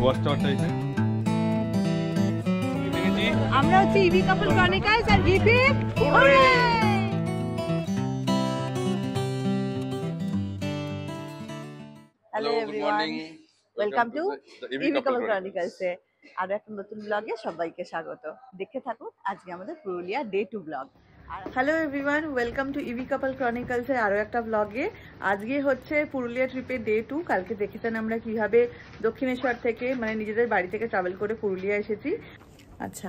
Watch টাওয়ারটা এখানে আমরা হচ্ছে ইভি কাপল ক্রনিকলস আর গিফি hello everyone welcome to EV couple chronicles এ আরো একটা নতুন ব্লগে সবাইকে স্বাগত। দেখতে থাকুন আজকে আমাদের Purulia day 2 blog. Hello everyone welcome to EV couple Chronicles এর আরো একটা ব্লগে। আজকে হচ্ছে পুরুলিয়া ট্রিপের ডে 2। কালকে দেখেছেন আমরা কিভাবে দক্ষিণেশ্বর থেকে মানে নিজেদের বাড়ি থেকে ট্রাভেল করে পুরুলিয়া এসেছি। আচ্ছা,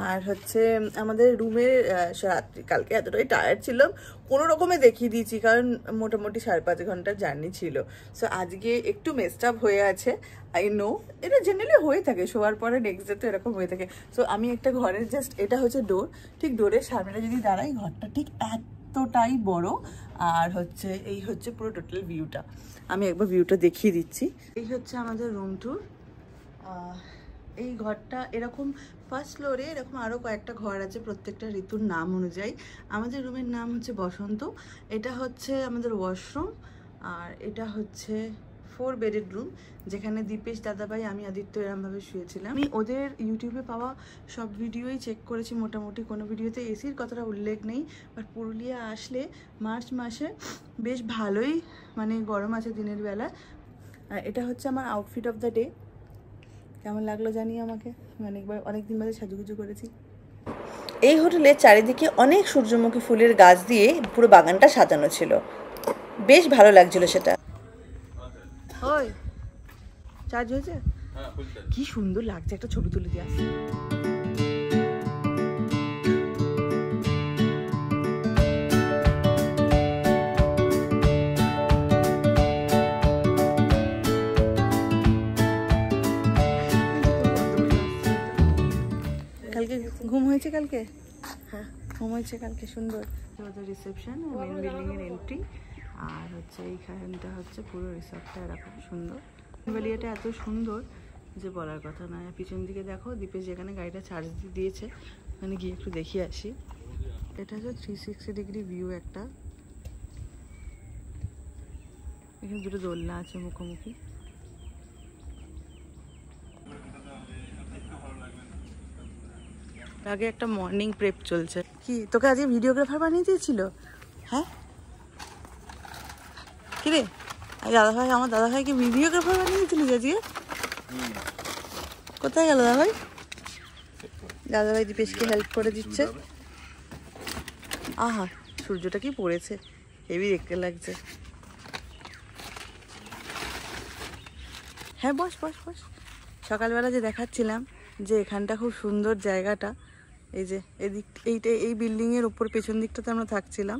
আর হচ্ছে আমাদের রুমের রাত্রি কালকে এতটাই টায়ার্ড ছিলাম, কোনো রকমে দেখিয়ে দিয়েছি কারণ মোটামুটি 5.5 ঘন্টার জার্নি ছিল। সো আজকে একটু মেসড আপ হয়ে আছে, আই নো, এটা জেনারেলি হয়ে থাকে, শোয়ার পরে নেক্সট ডে তো এরকম হয়ে থাকে। সো আমি একটা ঘরের জাস্ট, এটা হচ্ছে ডোর, ঠিক ডোরের সামনে যদি দাঁড়াই ঘরটা ঠিক এতটাই বড়। আর হচ্ছে এই হচ্ছে পুরো টোটাল ভিউটা, আমি একবার ভিউটা দেখিয়ে দিচ্ছি। এই হচ্ছে আমাদের রুম ট্যুর। এই ঘরটা এরকম ফার্স্ট ফ্লোরে এরকম আরও কয়েকটা ঘর আছে প্রত্যেকটা ঋতুর নাম অনুযায়ী। আমাদের রুমের নাম হচ্ছে বসন্ত। এটা হচ্ছে আমাদের ওয়াশরুম, আর এটা হচ্ছে 4 বেডেড রুম, যেখানে দীপেশ দাদাভাই আমি আদিত্য এরমভাবে শুয়েছিলাম। আমি ওদের ইউটিউবে পাওয়া সব ভিডিওই চেক করেছি, মোটামুটি কোনো ভিডিওতে এসির কথাটা উল্লেখ নেই। বাট পুরুলিয়া আসলে মার্চ মাসে বেশ ভালোই মানে গরম আছে দিনের বেলা। আর এটা হচ্ছে আমার আউটফিট অফ দ্য ডে। কেমন লাগলো জানি আমাকে, মানে অনেকদিন বাদে সাজুগুজু করেছি। এই হোটেলে চারিদিকে অনেক সূর্যমুখী ফুলের গাছ দিয়ে পুরো বাগানটা সাজানো ছিল, বেশ ভালো লাগছিল সেটা। ওই চার্জ হয়েছে? কি সুন্দর লাগছে, একটা ছবি তুলে দিয়ে আসি। কালকে ঘুম হয়েছে? কালকে হ্যাঁ ঘুম হয়েছে কালকে, সুন্দর। ওদের রিসেপশন, মেন বিল্ডিং এর এন্ট্রি, আর হচ্ছে এইখানটা হচ্ছে পুরো রিসর্টটা এরকম সুন্দর। ভ্যালিটা এত সুন্দর যে বলার কথা নয়। পিছন দিকে দেখো দীপেশ যেখানে গাড়িটা চার্জ দিয়েছে, মানে গিয়ে একটু দেখিয়ে আসি। এটা হচ্ছে 360 ডিগ্রি ভিউ একটা। এখানে দুটো দোলনা আছে মুখোমুখি। আগে একটা মর্নিং প্রেপ চলছে। কি তোকে আজকে ভিডিওগ্রাফার বানিয়ে দিয়েছিল? হ্যাঁ কিরে দাদাভাই, আমার দাদাভাইকে ভিডিওগ্রাফার বানিয়ে দিয়েছিল আজকে? কোথায় গেল দাদাভাই? দাদাভাই দীপেশকে হেল্প করে দিচ্ছে। আহা সূর্যটা কি পড়েছে, হেভি দেখতে লাগছে। হ্যাঁ বস বস বস। সকালবেলা যে দেখাচ্ছিলাম যে এখানটা খুব সুন্দর জায়গাটা, এই যে এইটা এই বিল্ডিংয়ের ওপর পেছন দিকটাতে আমরা থাকছিলাম,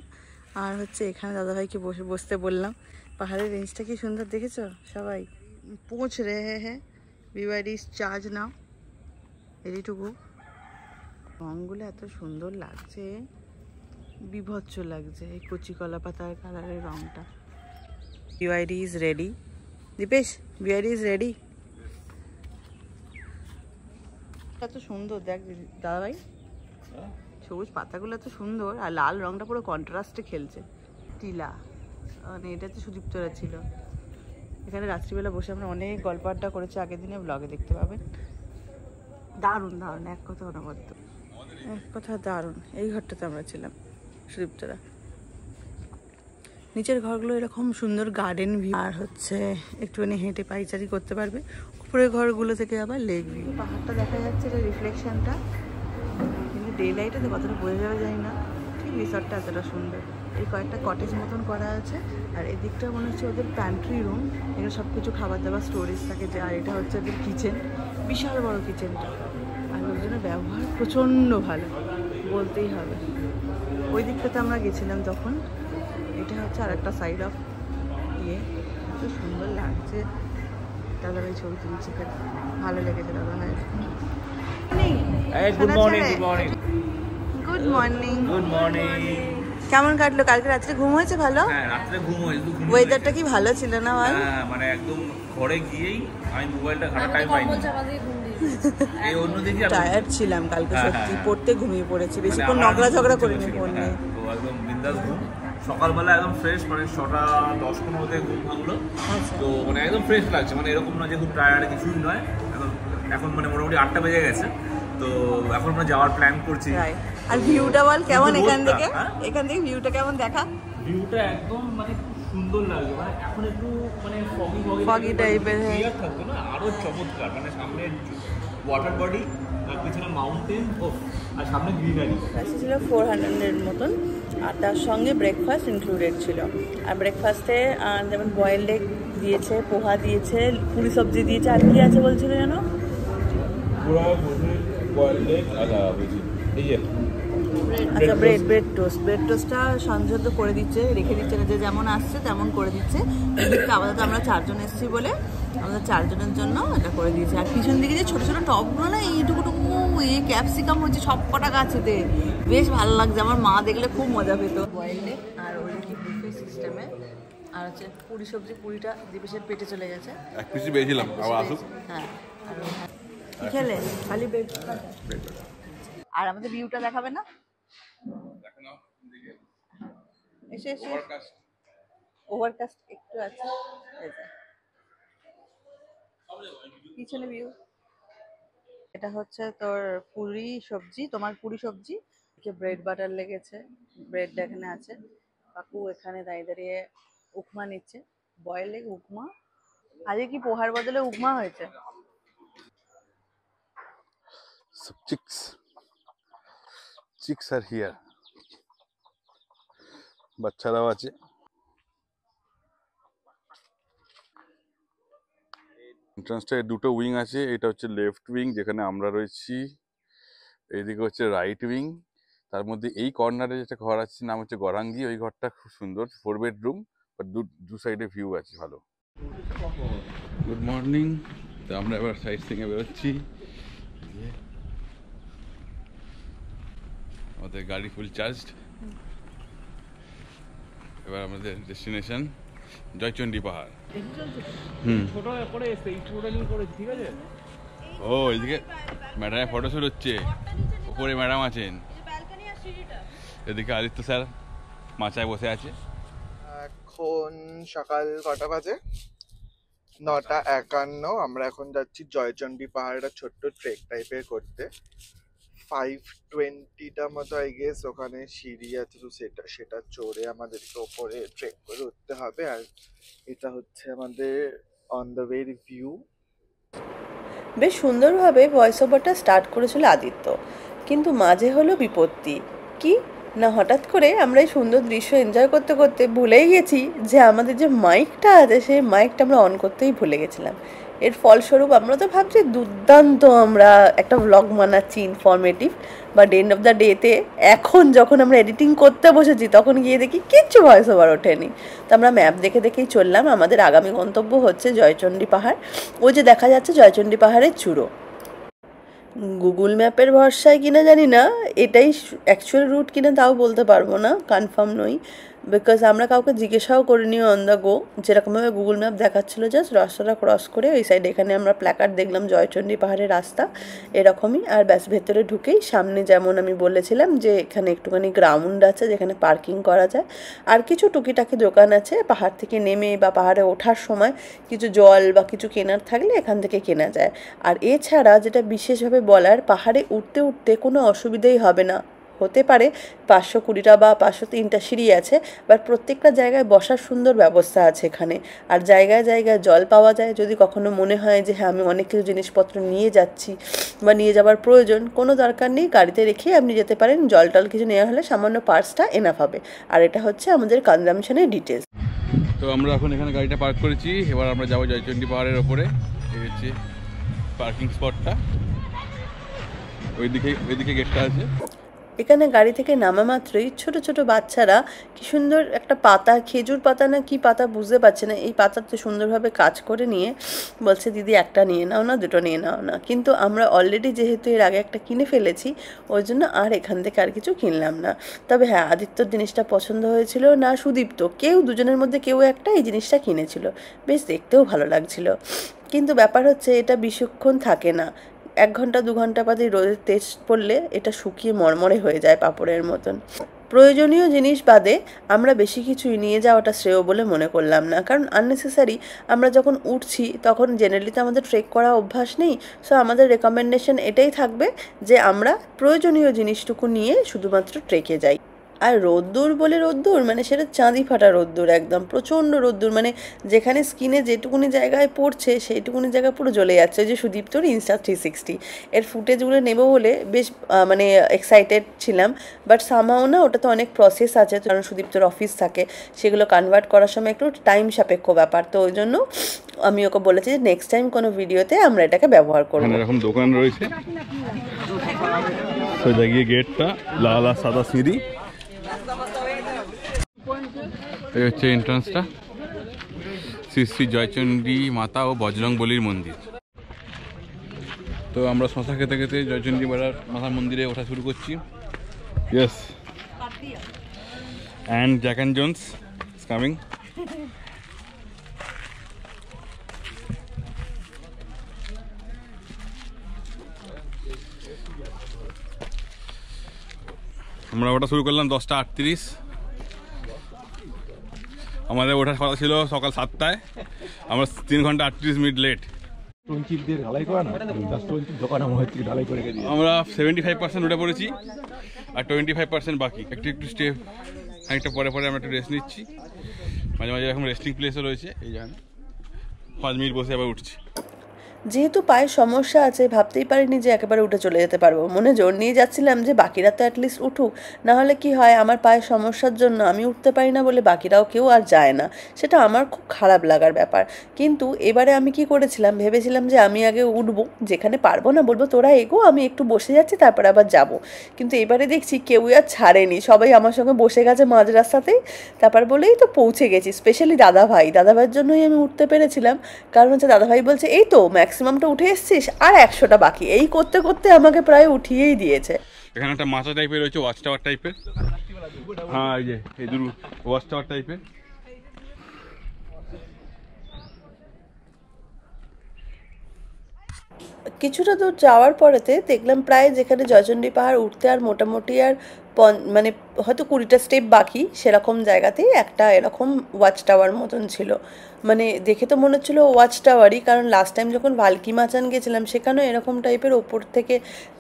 আর হচ্ছে এখানে দাদাভাইকে বসতে বললাম। পাহাড়ের রেঞ্জটা কি সুন্দর দেখেছো সবাই? পৌঁছ রে হ্যাঁ BYD charge now, ready to go. রঙগুলো এত সুন্দর লাগছে, বিভৎস লাগছে, এই কচি কলা পাতার কালারের রঙটা। BYD is ready. Dipesh BYD is ready. এত সুন্দর দেখ দাদাভাই, সবুজ পাতাগুলো এত সুন্দর, আর লাল রংটা পুরো কন্ট্রাস্টে খেলছে। টিলা মানে এটা তো সুদীপ্তরা ছিল। এখানে রাত্রিবেলা বসে আমরা অনেক গল্প আড্ডা করেছি, আগের দিনে ব্লগে দেখতে পাবেন। দারুণ দারুণ, এক কথা অনবদ্য, এক কথা দারুণ। এই ঘরটাতে আমরা ছিলাম সুদীপ্তরা। নিচের ঘরগুলো এরকম সুন্দর গার্ডেন ভিউ, আর হচ্ছে একটুখানি হেঁটে পাইচারি করতে পারবে। উপরের ঘরগুলো থেকে আবার লেক ভিউ। পাহাড়টা দেখা যাচ্ছে, এটা রিফ্লেকশনটা, কিন্তু ডে লাইটে তো কতটা বোঝা যাবে জানি না। ঠিক রিসর্টটা এতটা সুন্দর। এই কয়েকটা কটেজ মতন করা আছে, আর এদিকটা মনে হচ্ছে ওদের প্যান্ট্রি রুম, এখানে সব কিছু খাবার দাবার স্টোরেজ থাকে। যে আর এটা হচ্ছে ওদের কিচেন, বিশাল বড় কিচেনটা, আর লোকজনের ব্যবহার প্রচণ্ড ভালো বলতেই হবে। ওই দিকটাতে আমরা গেছিলাম তখন। এটা হচ্ছে আর একটা সাইড অফ ইয়ে, এত সুন্দর লাগছে। দাদাভাই ছবি তুলছে, ভালো লেগেছে দাদাভাই। Good morning. Good morning. Good morning. Good morning. কেমন কাটলো কালকে রাত্রে? ঘুম হয়েছে ভালো? হ্যাঁ রাত্রে ঘুম হয়েছে। ওয়েদারটা কি ভালো ছিল না ভাই? হ্যাঁ মানে একদম ঘরে গিয়েই আমি মোবাইলটা ঘাটা টাইম পাইনি। এই অন্যদিকে টায়ার্ড ছিলাম কালকে সত্যি, পড়তে ঘুমিয়ে পড়েছি, বেশিক্ষণ নগড়া ঝগড়া করিনি ফোন নিয়ে। তো একদম বিন্দাস ঘুম, সকালবেলা একদম ফ্রেশ, মানে 6:10-15 ঘুম ভাঙলো। তো মানে একদম ফ্রেশ লাগছে, মানে এরকম না যে খুব টায়ার্ড, কিছুই নয়, এখন মানে মোটামুটি 8টা বেজে গেছে, তো এখন আমরা যাওয়ার প্ল্যান করছি। আর ভিউটা বল কেমন এখান থেকে? এখান থেকে ভিউটা কেমন দেখা? ভিউটা একদম মানে খুব সুন্দর লাগে, মানে এখন একটু মানে ফগি টাইপের ক্লিয়ার থাকতো না, আরো চমৎকার। মানে সামনে ওয়াটার বডি, তার পিছনে মাউন্টেন, আর সামনে গ্রিনারি। ছিল 400 মতন, আর তার সঙ্গে ব্রেকফাস্ট ইনক্লুডেড ছিল। আর ব্রেকফাস্টে যেমন বয়েলড এগ দিয়েছে, পোহা দিয়েছে, পুরি সবজি দিয়েছে, আর কি আছে বলছিল যেন? আচ্ছা, ব্রেড টোস্টটা সঞ্জত করে দিচ্ছে, রেখে দিচ্ছে না, যে যেমন আসছে তেমন করে দিচ্ছে। আপাতত আমরা 4 জন এসেছি বলে আমাদের 4 জনের জন্য এটা করে দিয়েছে। আর পিছন দিকে যে ছোটো ছোটো টপগুলো না, এইটুকুটুকু ক্যাপসিকাম হচ্ছে সব কটা গাছেতে, বেশ ভালো লাগছে। আমার মা দেখলে খুব মজা পেত। বয়েলড এগ আর ওই কি বুফে সিস্টেমে, আর হচ্ছে পুরি সবজি, পুরিটা দিবেশের পেটে চলে গেছে, এক পিসই পেয়েছিলাম, আবার আসুক। হ্যাঁ, আর কি খেলে? খালি ব্রেড। আর আমাদের ভিউটা দেখাবে না? এসে ওভারকাস্ট একটু আছে, পিছনে ভিউ। এটা হচ্ছে তোর পুরি সবজি, তোমার পুরি সবজি, ব্রেড বাটার লেগেছে, ব্রেডটা এখানে আছে। কাকু এখানে দাঁড়িয়ে দাঁড়িয়ে উপমা নিচ্ছে, বয়েল এগ উপমা। আজকে কি পোহার বদলে উপমা হয়েছে? চিক্স আর হিয়ার, বাচ্চারাও আছে। এন্ট্রান্সটায় দুটো উইং আছে, এটা হচ্ছে লেফট উইং যেখানে আমরা রয়েছি, এইদিকে হচ্ছে রাইট উইং। তার মধ্যে এই কর্নারে যেটা ঘর আছে নাম হচ্ছে গরাঙ্গি, ওই ঘরটা খুব সুন্দর, 4 বেডরুম, দু সাইডে ভিউ আছে ভালো। গুড মর্নিং, তো আমরা এবার সাইড সিং এ বেরোচ্ছি। আমাদের গাড়ি ফুল চার্জড। এবার আমাদের ডেস্টিনেশন জয়চন্ডী পাহাড়। ও এদিকে ম্যাডামের ফটোশুট হচ্ছে, উপরে ম্যাডাম আছেন, এদিকে আদিত্য স্যার মাচায় বসে আছে। এখন সকাল কটা বাজে? 9:51। আমরা এখন যাচ্ছি জয়চন্ডী পাহাড়টা ছোট্ট ট্রেক টাইপের করতে। 520টা মতো আই গেস ওখানে সিঁড়ি আছে, তো সেটা চড়ে আমাদেরকে ওপরে ট্রেক করে উঠতে হবে। আর এটা হচ্ছে আমাদের অন দ্য ওয়ে ভিউ। বেশ সুন্দরভাবে ভয়েস ওভারটা স্টার্ট করেছিল আদিত্য, কিন্তু মাঝে হলো বিপত্তি। কি না, হঠাৎ করে আমরা এই সুন্দর দৃশ্য এনজয় করতে করতে ভুলেই গেছি যে আমাদের যে মাইকটা আছে সেই মাইকটা আমরা অন করতেই ভুলে গেছিলাম। এর ফলস্বরূপ আমরা তো ভাবছি দুর্দান্ত আমরা একটা ব্লগ বানাচ্ছি informative, but end of the ডেতে এখন যখন আমরা এডিটিং করতে বসেছি তখন গিয়ে দেখি কিচ্ছু ভয়েস ওভার ওঠেনি। তো আমরা ম্যাপ দেখে দেখেই চললাম। আমাদের আগামী গন্তব্য হচ্ছে জয়চন্ডী পাহাড়। ওই যে দেখা যাচ্ছে জয়চন্ডী পাহাড়ের চূড়ো। গুগল ম্যাপের ভরসায় কিনা জানি না, এটাই অ্যাকচুয়াল রুট কিনা তাও বলতে পারবো না, কনফার্ম নই, বিকজ আমরা কাউকে জিজ্ঞাসাও করিনি অন দ্য গো। যেরকমভাবে গুগল ম্যাপ দেখাচ্ছিলো জাস্ট রাস্তাটা ক্রস করে ওই সাইডে এখানে আমরা প্ল্যাকার্ড দেখলাম জয়চন্ডী পাহাড়ের রাস্তা এরকমই। আর ব্যাস ভেতরে ঢুকেই সামনে যেমন আমি বলেছিলাম যে এখানে একটুখানি গ্রাউন্ড আছে যেখানে পার্কিং করা যায়, আর কিছু টুকিটাকি দোকান আছে। পাহাড় থেকে নেমে বা পাহাড়ে ওঠার সময় কিছু জল বা কিছু কেনার থাকলে এখান থেকে কেনা যায়। আর এছাড়া যেটা বিশেষভাবে বলার, পাহাড়ে উঠতে উঠতে কোনো অসুবিধাই হবে না। হতে পারে 520টা বা 503টা সিঁড়ি আছে, বাট প্রত্যেকটা জায়গায় বসার সুন্দর ব্যবস্থা আছে এখানে। আর জায়গায় জায়গায় জল পাওয়া যায়। যদি কখনো মনে হয় যে হ্যাঁ আমি অনেক কিছু জিনিসপত্র নিয়ে যাচ্ছি বা নিয়ে যাওয়ার প্রয়োজন, কোনো দরকার নেই, গাড়িতে রেখে আপনি যেতে পারেন। জল টল কিছু নেওয়া হলে সামান্য পার্সটা এনাফ হবে। আর এটা হচ্ছে আমাদের কনজামশনের ডিটেলস। তো আমরা এখন এখানে গাড়িটা পার্ক করেছি, এবার আমরা যাবো জয়চন্ডী পাহাড়ের ওপরে। এই হচ্ছে পার্কিং স্পটটা, ওইদিকে গেটটা আছে। এখানে গাড়ি থেকে নামা মাত্রই ছোট ছোট বাচ্চারা কি সুন্দর একটা পাতা, খেজুর পাতা না কি পাতা বুঝতে পারছে না, এই পাতাতে সুন্দরভাবে কাজ করে নিয়ে বলছে দিদি একটা নিয়ে নাও না, দুটো নিয়ে নাও না। কিন্তু আমরা অলরেডি যেহেতু এর আগে একটা কিনে ফেলেছি ওই জন্য আর এখান থেকে আর কিছু কিনলাম না। তবে হ্যাঁ, আদিত্যর জিনিসটা পছন্দ হয়েছিল, না সুদীপ্ত, কেউ দুজনের মধ্যে কেউ একটা এই জিনিসটা কিনেছিল, বেশ দেখতেও ভালো লাগছিল। কিন্তু ব্যাপার হচ্ছে এটা বেশিক্ষণ থাকে না, 1 ঘন্টা 2 ঘন্টা বাদে রোদের তেজ পড়লে এটা শুকিয়ে মরমরে হয়ে যায় পাপড়ের মতন। প্রয়োজনীয় জিনিস বাদে আমরা বেশি কিছুই নিয়ে যাওয়াটা শ্রেয় বলে মনে করলাম না, কারণ আননেসেসারি আমরা যখন উঠছি তখন জেনারেলি তো আমাদের ট্রেক করা অভ্যাস নেই। সো আমাদের রেকমেন্ডেশন এটাই থাকবে যে আমরা প্রয়োজনীয় জিনিসটুকু নিয়ে শুধুমাত্র ট্রেকে যাই। আর রোদ্দুর বলে রোদ্দুর, মানে সেটা চাঁদি ফাটা রোদ্দুর, একদম প্রচণ্ড রোদ্দুর, মানে যেখানে স্কিনে যেটুকুনি জায়গায় পড়ছে সেইটুকুনি জায়গা পুরো জ্বলে যাচ্ছে। যে সুদীপ্তর ইনস্টা360 এর ফুটেজগুলো নেবো বলে বেশ মানে এক্সাইটেড ছিলাম, বাট সামহাও না ওটাতে অনেক প্রসেস আছে, কারণ সুদীপ্তর অফিস থাকে, সেগুলো কনভার্ট করার সময় একটু টাইম সাপেক্ষ ব্যাপার। তো ওই জন্য আমি ওকে বলেছি যে নেক্সট টাইম কোনো ভিডিওতে আমরা এটাকে ব্যবহার করবো। এরকম দোকান রয়েছে, সোজা গিয়ে গেটটা, লাল আর সাদা সিঁড়ি, এই হচ্ছে এন্ট্রান্সটা। শ্রী শ্রী জয়চণ্ডী মাতা ও বজরংবলীর মন্দির। তো আমরা শশা খেতে খেতে জয়চণ্ডী মাতার মন্দিরে ওঠা শুরু করছি। Yes, and Jack and Jones is coming. আমরা ওটা শুরু করলাম 10:38। আমাদের ওঠার কথা ছিল সকাল 7টায়, আমরা 3 ঘন্টা 38 মিনিট লেট। আমরা 75% উঠে পড়েছি আর 25% বাকি। একটু একটু স্টেপ খানিকটা পরে পরে আমরা একটু রেস্ট নিচ্ছি। মাঝে মাঝে এরকম রেস্টিং প্লেসও রয়েছে, এই জায়গায় 5 মিনিট বসে আবার উঠছি। যেহেতু পায়ে সমস্যা আছে, ভাবতেই পারিনি যে একেবারে উঠে চলে যেতে পারবো। মনে জোর নিয়ে যাচ্ছিলাম যে বাকিরা তো অ্যাটলিস্ট উঠুক, নাহলে কি হয় আমার পায়ের সমস্যার জন্য আমি উঠতে পারি না বলে বাকিরাও কেউ আর যায় না, সেটা আমার খুব খারাপ লাগার ব্যাপার। কিন্তু এবারে আমি কি করেছিলাম, ভেবেছিলাম যে আমি আগে উঠবো, যেখানে পারবো না বলবো তোরা এগো, আমি একটু বসে যাচ্ছি তারপর আবার যাব। কিন্তু এবারে দেখছি কেউই আর ছাড়েনি, সবাই আমার সঙ্গে বসে গেছে মাঝ রাস্তাতেই। তারপর বলেই তো পৌঁছে গেছি। স্পেশালি দাদাভাইয়ের জন্যই আমি উঠতে পেরেছিলাম, কারণ হচ্ছে দাদাভাই বলছে এই তো ম্যাক্সিমামটা উঠে এসছিস, আর 100টা বাকি। এই করতে করতে আমাকে প্রায় উঠিয়েই দিয়েছে। এখানে একটা মাচা টাইপের রয়েছে, ওয়াচ টাওয়ার টাইপের। হ্যাঁ, এই যে এই দুটো ওয়াচ টাওয়ার টাইপের। কিছুটা দূর যাওয়ার পরেতে দেখলাম প্রায় যেখানে জয়চণ্ডী পাহাড় উঠতে আর মোটামুটি আর মানে হয়তো 20টা স্টেপ বাকি, সেরকম জায়গাতেই একটা এরকম ওয়াচ টাওয়ার মতন ছিল। মানে দেখে তো মনে হচ্ছিলো ওয়াচ টাওয়ারই, কারণ লাস্ট টাইম যখন ভালকি মাচান গেছিলাম সেখানেও এরকম টাইপের ওপর থেকে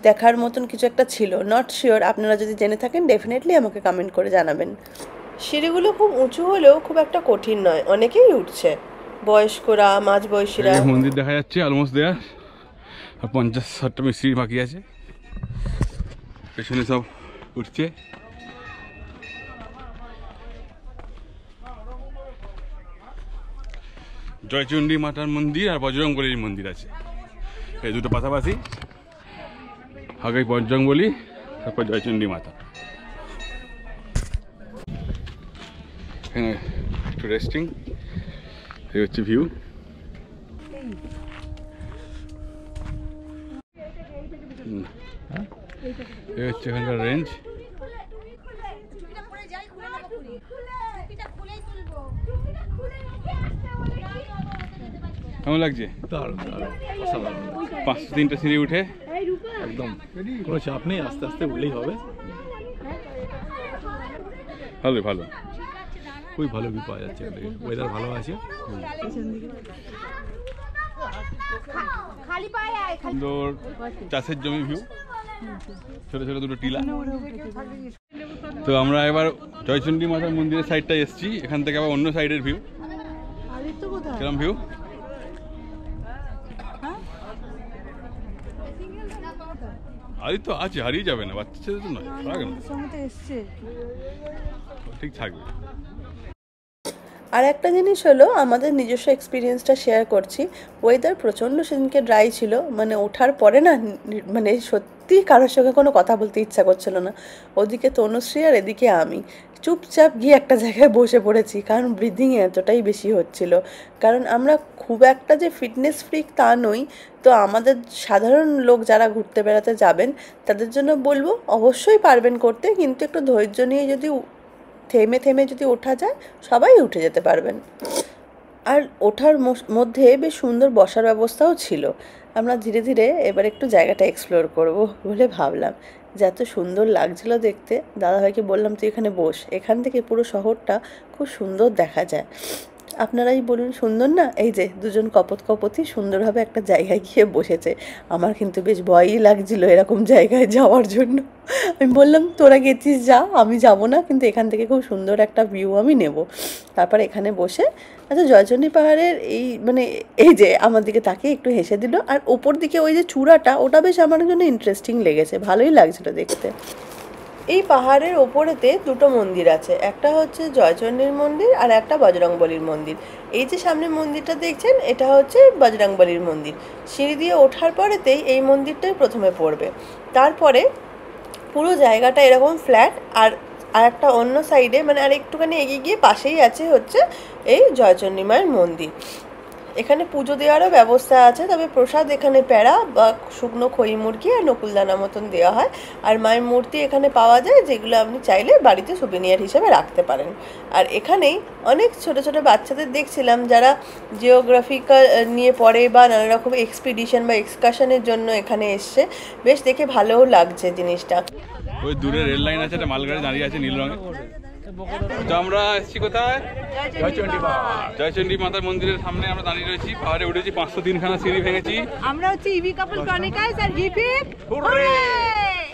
দেখার মতন কিছু একটা ছিল। নট শিওর, আপনারা যদি জেনে থাকেন ডেফিনেটলি আমাকে কমেন্ট করে জানাবেন। সিঁড়িগুলো খুব উঁচু হলেও খুব একটা কঠিন নয়, অনেকেই উঠছে, বয়স্করা, মাঝবয়সীরা। মন্দির দেখা যাচ্ছে অলমোস্ট দেয়ার, আর 50-60টা সিঁড়ি বাকি আছে। পেছনে সব উঠছে। জয়চণ্ডী মাতার মন্দির আর বজরংবলীর মন্দির আছে, এই দুটো পাশাপাশি। আগে বজরংবলী, তারপর জয়চণ্ডী মাতা। এখানে একটু রেস্টিং, এই হচ্ছে ভিউ। এই হচ্ছে এখানকার রেঞ্জ। কেমন লাগছে? 5-3টা সিঁড়ি উঠে একদম কোনো চাপ নেই, আস্তে আস্তে উঠলেই হবে। ভালো ভালো, খুবই ভালো ভিউ পাওয়া যাচ্ছে, ওয়েদার ভালো আছে। সুন্দর চাষের জমি ভিউ, ছোট ছোট দুটো টিলা। তো আমরা এবার জয়চণ্ডী মাতার মন্দিরের সাইডটা এসেছি, এখান থেকে আবার অন্য সাইডের ভিউ। কিরম ভিউ? আদিত্য আছে, হারিয়ে যাবে না, বাচ্চা ছেলে তো নয়, ঠিক থাকবে। আর একটা জিনিস হলো, আমাদের নিজস্ব এক্সপিরিয়েন্সটা শেয়ার করছি। ওয়েদার প্রচণ্ড সেদিনকে ড্রাই ছিল, মানে ওঠার পরে না মানে সত্যি কারোর সঙ্গে কোনো কথা বলতে ইচ্ছা করছিল না। ওদিকে তনুশ্রী আর এদিকে আমি চুপচাপ গিয়ে একটা জায়গায় বসে পড়েছি, কারণ ব্রিদিং এতটাই বেশি হচ্ছিল। কারণ আমরা খুব একটা যে ফিটনেস ফ্রিক তা নই, তো আমাদের সাধারণ লোক যারা ঘুরতে বেড়াতে যাবেন তাদের জন্য বলবো অবশ্যই পারবেন করতে, কিন্তু একটু ধৈর্য নিয়ে যদি থেমে থেমে যদি ওঠা যায় সবাই উঠে যেতে পারবেন। আর ওঠার মধ্যে বেশ সুন্দর বসার ব্যবস্থাও ছিল। আমরা ধীরে ধীরে এবার একটু জায়গাটা এক্সপ্লোর করব বলে ভাবলাম। যে এত সুন্দর লাগছিল দেখতে। দাদাভাইকে বললাম তুই এখানে বস, এখান থেকে পুরো শহরটা খুব সুন্দর দেখা যায়। আপনারাই বলুন সুন্দর না? এই যে দুজন কপতি সুন্দরভাবে একটা জায়গায় গিয়ে বসেছে। আমার কিন্তু বেশ ভয়ই লাগছিল এরকম জায়গায় যাওয়ার জন্য। আমি বললাম তোরা গেছিস যা, আমি যাব না, কিন্তু এখান থেকে খুব সুন্দর একটা ভিউ আমি নেব। তারপর এখানে বসে আচ্ছা জয়চণ্ডী পাহাড়ের এই যে আমার দিকে তাকিয়ে একটু হেসে দিল। আর ওপর দিকে ওই যে চূড়াটা, ওটা বেশ আমার জন্য ইন্টারেস্টিং লেগেছে, ভালোই লাগছিল দেখতে। এই পাহাড়ের ওপরেতে দুটো মন্দির আছে, একটা হচ্ছে জয়চণ্ডীর মন্দির আর একটা বজরংবলীর মন্দির। এই যে সামনে মন্দিরটা দেখছেন এটা হচ্ছে বজরংবলীর মন্দির। সিঁড়ি দিয়ে ওঠার পরেতেই এই মন্দিরটাই প্রথমে পড়বে। তারপরে পুরো জায়গাটা এরকম ফ্ল্যাট, আর একটা অন্য সাইডে আর একটুখানি এগিয়ে গিয়ে পাশেই আছে হচ্ছে এই জয়চণ্ডী মায়ের মন্দির। এখানে পুজো দেওয়ারও ব্যবস্থা আছে, তবে প্রসাদ এখানে প্যাড়া বা শুকনো খই মুরগি আর নকুলদানা মতন দেওয়া হয়। আর মায়ের মূর্তি এখানে পাওয়া যায়, যেগুলো আপনি চাইলে বাড়িতে সুভিনিয়ার হিসেবে রাখতে পারেন। আর এখানেই অনেক ছোট ছোট বাচ্চাদের দেখছিলাম যারা জিওগ্রাফিক্যাল নিয়ে পড়ে বা নানা রকম এক্সপিডিশন বা এক্সকার্শনের জন্য এখানে এসছে। বেশ দেখে ভালোও লাগছে জিনিসটা। ওই দূরে রেল লাইন আছে, একটা মালগাড়ি দাঁড়িয়ে আছে নীল রঙের। তো আমরা এসেছি কোথায়? জয়চণ্ডী মাতার মন্দিরের সামনে আমরা দাঁড়িয়ে রয়েছি। পাহাড়ে উঠেছি, 503খানা সিঁড়ি ভেঙেছি। আমরা হচ্ছে ইভি কাপল ক্রনিকলস আর হিপ হিপ হুররে।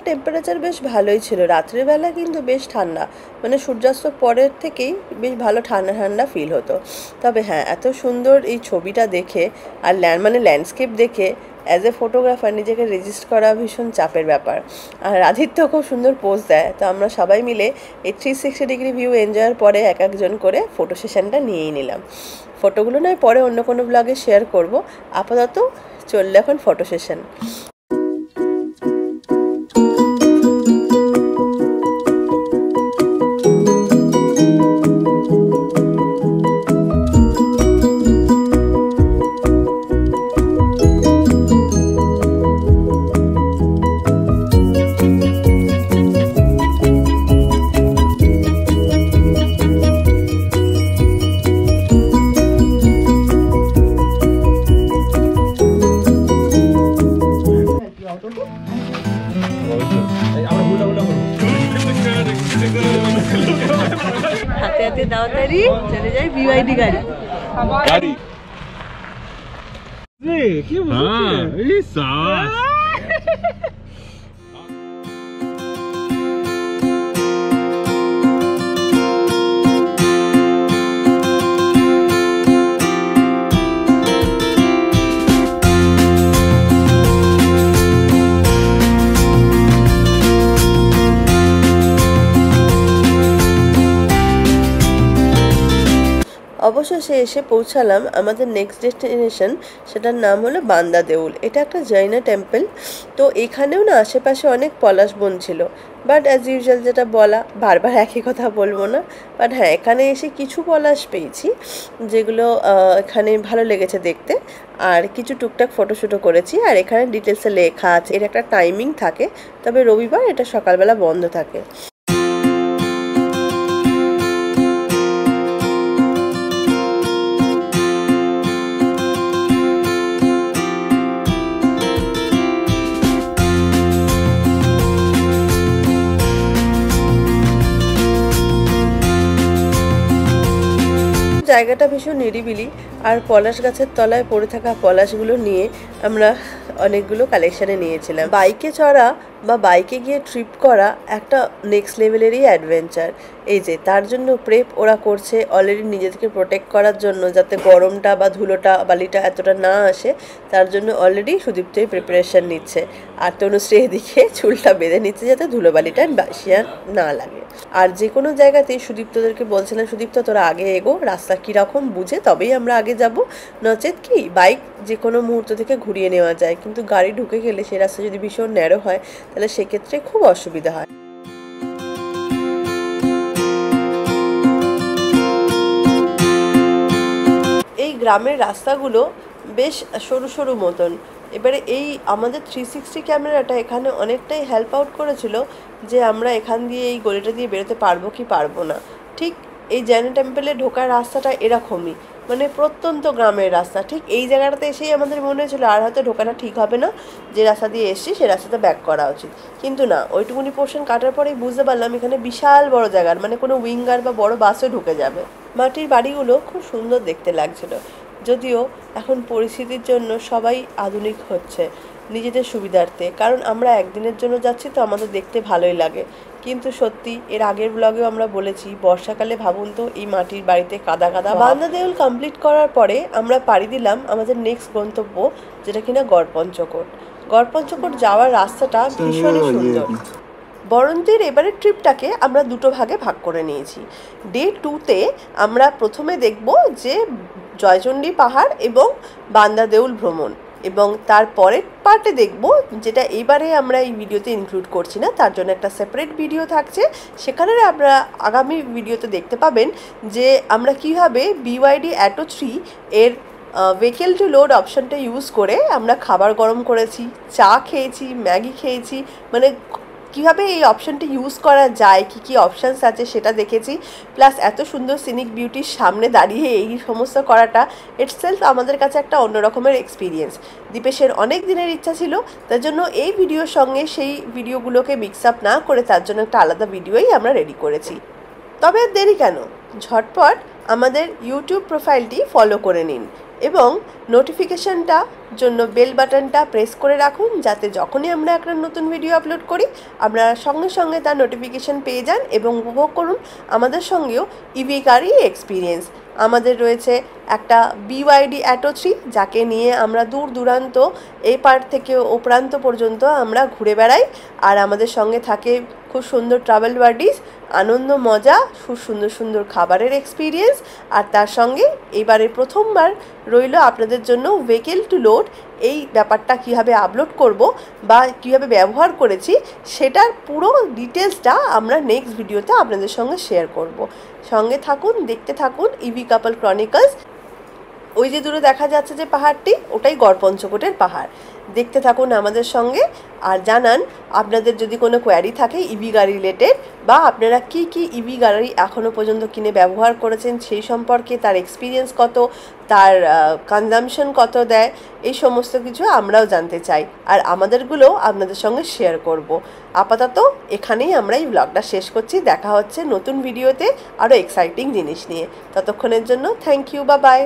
টেম্পারেচার বেশ ভালোই ছিল, রাত্রের বেলা কিন্তু বেশ ঠান্ডা, সূর্যাস্ত পরের থেকেই বেশ ভালো ঠান্ডা ঠান্ডা ফিল হতো। তবে হ্যাঁ, এত সুন্দর এই ছবিটা দেখে আর ল্যান্ডস্কেপ দেখে অ্যাজ এ ফটোগ্রাফার নিজেকে রেজিস্ট করা ভীষণ চাপের ব্যাপার। আর আদিত্য খুব সুন্দর পোজ দেয়, তো আমরা সবাই মিলে এই 360 ডিগ্রি ভিউ এনজয়ের পরে এক একজন করে ফটো সেশনটা নিয়েই নিলাম। ফটোগুলো নয় পরে অন্য কোনো ব্লগে শেয়ার করব, আপাতত চললে এখন ফটো সেশন। হাতে হাতে দাওয়াতারি চলে যায় বিওয়াইডি গাড়ি। কি বলছিস? অবশেষে এসে পৌঁছালাম আমাদের নেক্সট ডেস্টিনেশন, সেটার নাম হলো বান্দা দেউল। এটা একটা জৈন টেম্পল। তো এখানেও না আশেপাশে অনেক পলাশ বন ছিল, বাট অ্যাজ ইউজুয়াল যেটা বলা, বারবার একই কথা বলবো না, বাট হ্যাঁ এখানে এসে কিছু পলাশ পেয়েছি যেগুলো এখানে ভালো লেগেছে দেখতে, আর কিছু টুকটাক ফটোশ্যুটও করেছি। আর এখানে ডিটেলসে লেখা আছে, এর একটা টাইমিং থাকে, তবে রবিবার এটা সকালবেলা বন্ধ থাকে। জায়গাটা ভীষণ নিরিবিলি, আর পলাশ গাছের তলায় পড়ে থাকা পলাশগুলো নিয়ে আমরা অনেকগুলো কালেকশানে নিয়েছিলাম। বাইকে চড়া বা বাইকে গিয়ে ট্রিপ করা একটা নেক্সট লেভেলেরই অ্যাডভেঞ্চার। এই যে তার জন্য প্রেপ ওরা করছে অলরেডি নিজেদেরকে প্রোটেক্ট করার জন্য, যাতে গরমটা বা ধুলোটা বালিটা এতটা না আসে, তার জন্য অলরেডি সুদীপ্তই প্রিপারেশান নিচ্ছে। আর তনুশ্রী এদিকে চুলটা বেঁধে নিচ্ছে যাতে ধুলোবালিটা বাসিয়া না লাগে। আর যে কোনো জায়গাতেই সুদীপ্তদেরকে বলছিলাম, সুদীপ্ত তোরা আগে এগো, রাস্তা কীরকম বুঝে তবেই আমরা আগে যাব, নচেত কি বাইক যে কোনো মুহূর্ত থেকে ঘুরিয়ে নেওয়া যায়, কিন্তু গাড়ি ঢুকে গেলে সে রাস্তা যদি ভীষণ ন্যারো হয় তাহলে সেক্ষেত্রে খুব অসুবিধা হয়। এই গ্রামের রাস্তাগুলো বেশ সরু সরু মতন। এবারে এই আমাদের 360 ক্যামেরাটা এখানে অনেকটাই হেল্প আউট করেছিল যে আমরা এখান দিয়ে এই গলিটা দিয়ে বেরোতে পারবো কি পারবো না। ঠিক এই জৈন টেম্পলে ঢোকার রাস্তাটা এরকমই, মানে প্রত্যন্ত গ্রামের রাস্তা। ঠিক এই জায়গাটাতে এসেই আমাদের মনে হয়েছিল আর হয়তো ঢোকাটা ঠিক হবে না, যে রাস্তা দিয়ে এসেছি সে রাস্তাতে ব্যাক করা উচিত। কিন্তু না, ওইটুকুনি পোর্শন কাটার পরেই বুঝতে পারলাম এখানে বিশাল বড় জায়গার, মানে কোনো উইঙ্গার বা বড় বাসও ঢুকে যাবে। মাটির বাড়িগুলো খুব সুন্দর দেখতে লাগছিল, যদিও এখন পরিস্থিতির জন্য সবাই আধুনিক হচ্ছে নিজেদের সুবিধার্থে, কারণ আমরা একদিনের জন্য যাচ্ছি তো আমাদের দেখতে ভালোই লাগে। কিন্তু সত্যি এর আগের ব্লগেও আমরা বলেছি, বর্ষাকালে ভাবুন তো এই মাটির বাড়িতে কাদা কাদা। বান্দা দেউল কমপ্লিট করার পরে আমরা পাড়ি দিলাম আমাদের নেক্সট গন্তব্য, যেটা কিনা গড়পঞ্চকোট। গড়পঞ্চকোট যাওয়ার রাস্তাটা ভীষণই সুন্দর। বরন্তির এবারের ট্রিপটাকে আমরা দুটো ভাগে ভাগ করে নিয়েছি। ডে 2তে আমরা প্রথমে দেখব যে জয়চণ্ডী পাহাড় এবং বান্দা দেউল ভ্রমণ, এবং তারপরের পার্টে দেখব, যেটা এবারে আমরা এই ভিডিওতে ইনক্লুড করছি না, তার জন্য একটা সেপারেট ভিডিও থাকছে, সেখানে আমরা আগামী ভিডিওতে দেখতে পাবেন যে আমরা কীভাবে BYD Atto 3 এর ভেহিকেল টু লোড অপশানটা ইউজ করে আমরা খাবার গরম করেছি, চা খেয়েছি, ম্যাগি খেয়েছি, মানে কীভাবে এই অপশানটি ইউজ করা যায়, কী কী অপশানস আছে সেটা দেখেছি। প্লাস এত সুন্দর সিনিক বিউটির সামনে দাঁড়িয়ে এই সমস্ত করাটা ইটসেলফ আমাদের কাছে একটা অন্য রকমের এক্সপিরিয়েন্স। দীপেশের অনেক দিনের ইচ্ছা ছিল, তার জন্য এই ভিডিওর সঙ্গে সেই ভিডিওগুলোকে মিক্স আপ না করে তার জন্য একটা আলাদা ভিডিওই আমরা রেডি করেছি। তবে আর দেরি কেন, ঝটপট আমাদের ইউটিউব প্রোফাইলটি ফলো করে নিন এবং নোটিফিকেশানটা জন্য বেল বাটনটা প্রেস করে রাখুন, যাতে যখনই আমরা একটা নতুন ভিডিও আপলোড করি আপনারা সঙ্গে সঙ্গে তার নোটিফিকেশান পেয়ে যান এবং উপভোগ করুন আমাদের সঙ্গেও ইভি গাড়ি এক্সপিরিয়েন্স। আমাদের রয়েছে একটা BYD Atto 3, যাকে নিয়ে আমরা দূর দূরান্ত এই পার্ট থেকে ও প্রান্ত পর্যন্ত আমরা ঘুরে বেড়াই, আর আমাদের সঙ্গে থাকে খুব সুন্দর ট্রাভেল বাডিস, আনন্দ মজা, খুব সুন্দর সুন্দর খাবারের এক্সপিরিয়েন্স, আর তার সঙ্গে এবারে প্রথমবার রইল আপনাদের জন্য ভেহিকেল টু লোড এই ব্যাপারটা কীভাবে আপলোড করব বা কীভাবে ব্যবহার করেছি সেটার পুরো ডিটেলসটা আমরা নেক্সট ভিডিওতে আপনাদের সঙ্গে শেয়ার করব। সঙ্গে থাকুন, দেখতে থাকুন ইভি কাপল ক্রনিকলস। ওই যে দূরে দেখা যাচ্ছে যে পাহাড়টি, ওটাই গড়পঞ্চকোটের পাহাড়। দেখতে থাকুন আমাদের সঙ্গে আর জানান আপনাদের যদি কোনো কোয়ারি থাকে ইভি গাড়ি রিলেটেড, বা আপনারা কি কি ইভি গাড়ি এখনও পর্যন্ত কিনে ব্যবহার করেছেন সেই সম্পর্কে, তার এক্সপিরিয়েন্স কত, তার কনজামশন কত দেয়, এই সমস্ত কিছু আমরাও জানতে চাই আর আমাদেরগুলোও আপনাদের সঙ্গে শেয়ার করব। আপাতত এখানেই আমরা এই ব্লগটা শেষ করছি। দেখা হচ্ছে নতুন ভিডিওতে আরও এক্সাইটিং জিনিস নিয়ে। ততক্ষণের জন্য থ্যাংক ইউ, বাই বাই।